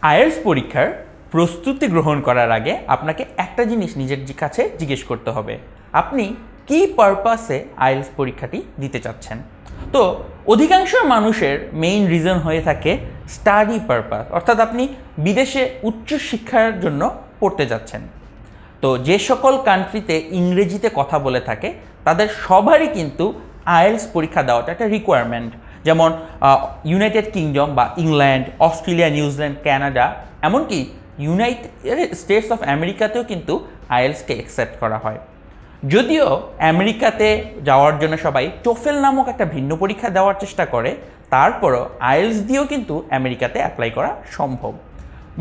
IELTS পরীক্ষার প্রস্তুতি গ্রহণ করার আগে আপনাকে একটা জিনিস নিজের কাছে জিজ্ঞেস করতে হবে, আপনি কী পারপাসে আইএলটিএস পরীক্ষাটি দিতে চাচ্ছেন। তো অধিকাংশ মানুষের মেইন রিজন হয়ে থাকে স্টাডি পারপাস, অর্থাৎ আপনি বিদেশে উচ্চশিক্ষার জন্য পড়তে যাচ্ছেন। তো যে সকল কান্ট্রিতে ইংরেজিতে কথা বলে থাকে তাদের সবারই কিন্তু আইএলটিএস পরীক্ষা দেওয়াটা একটা রিকোয়ারমেন্ট। যেমন ইউনাইটেড কিংডম বা ইংল্যান্ড, অস্ট্রেলিয়া, নিউজিল্যান্ড, কানাডা, এমনকি ইউনাইটেড স্টেটস অফ আমেরিকাতেও কিন্তু আইএলটিএসকে অ্যাকসেপ্ট করা হয়। যদিও আমেরিকাতে যাওয়ার জন্য সবাই টোফেল নামক একটা ভিন্ন পরীক্ষা দেওয়ার চেষ্টা করে, তারপরও আইএলটিএস দিয়েও কিন্তু আমেরিকাতে অ্যাপ্লাই করা সম্ভব।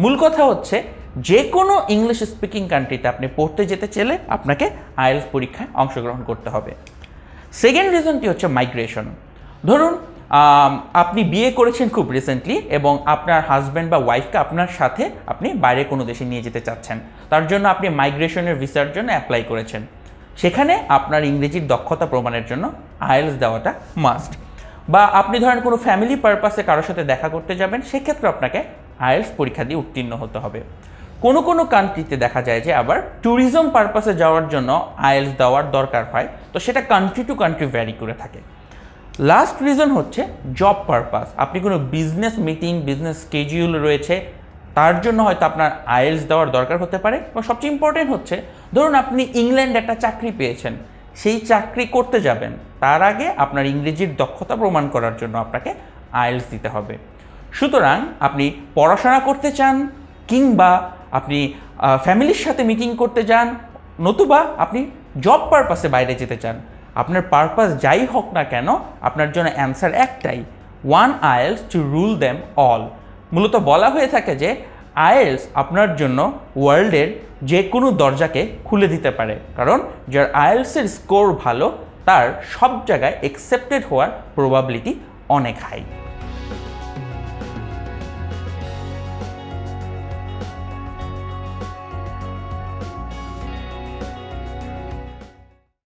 মূল কথা হচ্ছে, যে কোনো ইংলিশ স্পিকিং কান্ট্রিতে আপনি পড়তে যেতে চাইলে আপনাকে আইএলটিএস পরীক্ষায় অংশগ্রহণ করতে হবে। সেকেন্ড রিজনটি হচ্ছে মাইগ্রেশন। ধরুন আপনি বিয়ে করেছেন খুব রিসেন্টলি এবং আপনার হাজব্যান্ড বা ওয়াইফকে আপনার সাথে আপনি বাইরে কোনো দেশে নিয়ে যেতে চাচ্ছেন, তার জন্য আপনি মাইগ্রেশনের ভিসার জন্য অ্যাপ্লাই করেছেন। সেখানে আপনার ইংরেজির দক্ষতা প্রমাণের জন্য আইএলটিএস দেওয়াটা মাস্ট। বা আপনি ধরেন কোনো ফ্যামিলি পারপাসে কারোর সাথে দেখা করতে যাবেন, সেক্ষেত্রে আপনাকে আইএলটিএস পরীক্ষা দিয়ে উত্তীর্ণ হতে হবে। কোনো কোনো কান্ট্রিতে দেখা যায় যে আবার ট্যুরিজম পারপাসে যাওয়ার জন্য আইএলটিএস দেওয়ার দরকার হয়, তো সেটা কান্ট্রি টু কান্ট্রি ভ্যারি করে থাকে। লাস্ট রিজন হচ্ছে জব পারপাস। আপনি কোনো বিজনেস মিটিং, বিজনেস স্কেডিউল রয়েছে, তার জন্য হয়তো আপনার আইএলটিএস দেওয়ার দরকার হতে পারে। এবং সবচেয়ে ইম্পর্টেন্ট হচ্ছে, ধরুন আপনি ইংল্যান্ডে একটা চাকরি পেয়েছেন, সেই চাকরি করতে যাবেন, তার আগে আপনার ইংরেজির দক্ষতা প্রমাণ করার জন্য আপনাকে আইএলটিএস দিতে হবে। সুতরাং আপনি পড়াশোনা করতে চান, কিংবা আপনি ফ্যামিলির সাথে মিটিং করতে যান, নতুবা আপনি জব পারপাসে বাইরে যেতে চান, আপনার পারপাস যাই হোক না কেন, আপনার জন্য অ্যান্সার একটাই, one IELTS to rule them all. মূলত বলা হয়ে থাকে যে আইএলটিএস আপনার জন্য ওয়ার্ল্ডের যে কোনো দরজাকে খুলে দিতে পারে, কারণ যার আইএলটিএসের স্কোর ভালো তার সব জায়গায় অ্যাকসেপ্টেড হওয়ার প্রবাবিলিটি অনেক হাই।